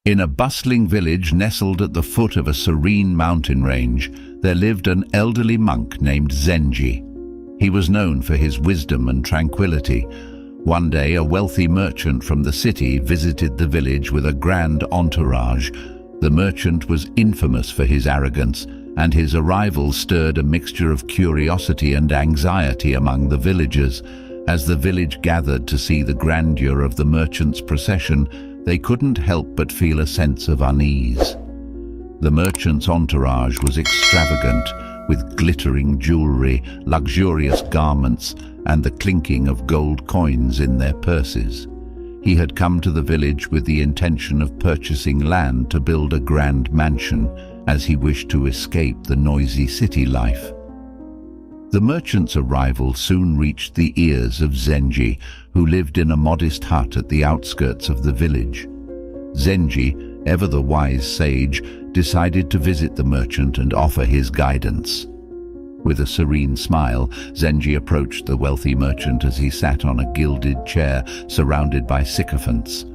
In a bustling village nestled at the foot of a serene mountain range, there lived an elderly monk named Zenji. He was known for his wisdom and tranquility. One day, a wealthy merchant from the city visited the village with a grand entourage. The merchant was infamous for his arrogance, and his arrival stirred a mixture of curiosity and anxiety among the villagers. As the village gathered to see the grandeur of the merchant's procession, they couldn't help but feel a sense of unease. The merchant's entourage was extravagant, with glittering jewelry, luxurious garments, and the clinking of gold coins in their purses. He had come to the village with the intention of purchasing land to build a grand mansion, as he wished to escape the noisy city life. The merchant's arrival soon reached the ears of Zenji, who lived in a modest hut at the outskirts of the village. Zenji, ever the wise sage, decided to visit the merchant and offer his guidance. With a serene smile, Zenji approached the wealthy merchant as he sat on a gilded chair surrounded by sycophants.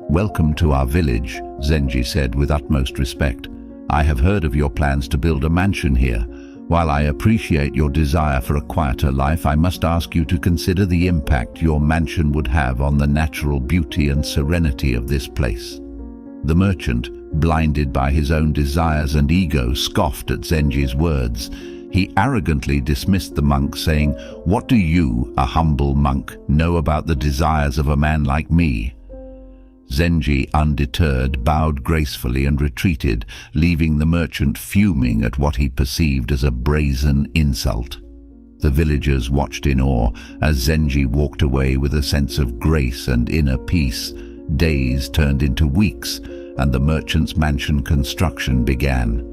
"Welcome to our village," Zenji said with utmost respect. "I have heard of your plans to build a mansion here. While I appreciate your desire for a quieter life, I must ask you to consider the impact your mansion would have on the natural beauty and serenity of this place." The merchant, blinded by his own desires and ego, scoffed at Zenji's words. He arrogantly dismissed the monk, saying, "What do you, a humble monk, know about the desires of a man like me?" Zenji, undeterred, bowed gracefully and retreated, leaving the merchant fuming at what he perceived as a brazen insult. The villagers watched in awe as Zenji walked away with a sense of grace and inner peace. Days turned into weeks, and the merchant's mansion construction began.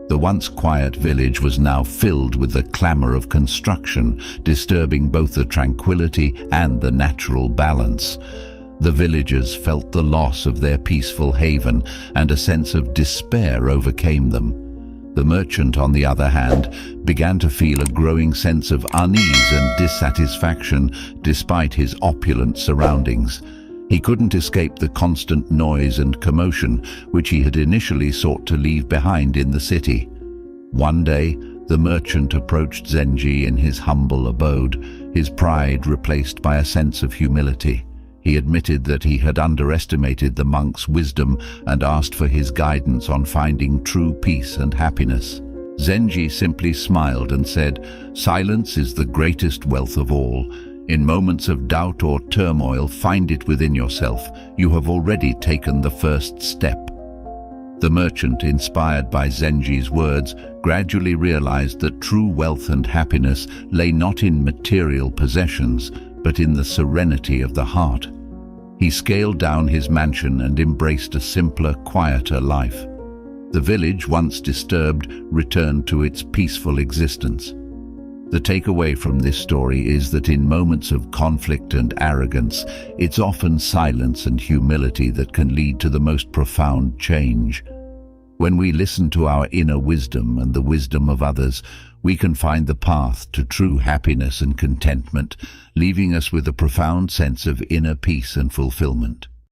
The once quiet village was now filled with the clamor of construction, disturbing both the tranquility and the natural balance. The villagers felt the loss of their peaceful haven, and a sense of despair overcame them. The merchant, on the other hand, began to feel a growing sense of unease and dissatisfaction despite his opulent surroundings. He couldn't escape the constant noise and commotion which he had initially sought to leave behind in the city. One day, the merchant approached Zenji in his humble abode, his pride replaced by a sense of humility. He admitted that he had underestimated the monk's wisdom and asked for his guidance on finding true peace and happiness. Zenji simply smiled and said, "Silence is the greatest wealth of all. In moments of doubt or turmoil, find it within yourself. You have already taken the first step." The merchant, inspired by Zenji's words, gradually realized that true wealth and happiness lay not in material possessions, but in the serenity of the heart. He scaled down his mansion and embraced a simpler, quieter life. The village, once disturbed, returned to its peaceful existence. The takeaway from this story is that in moments of conflict and arrogance, it's often silence and humility that can lead to the most profound change. When we listen to our inner wisdom and the wisdom of others, we can find the path to true happiness and contentment, leaving us with a profound sense of inner peace and fulfillment.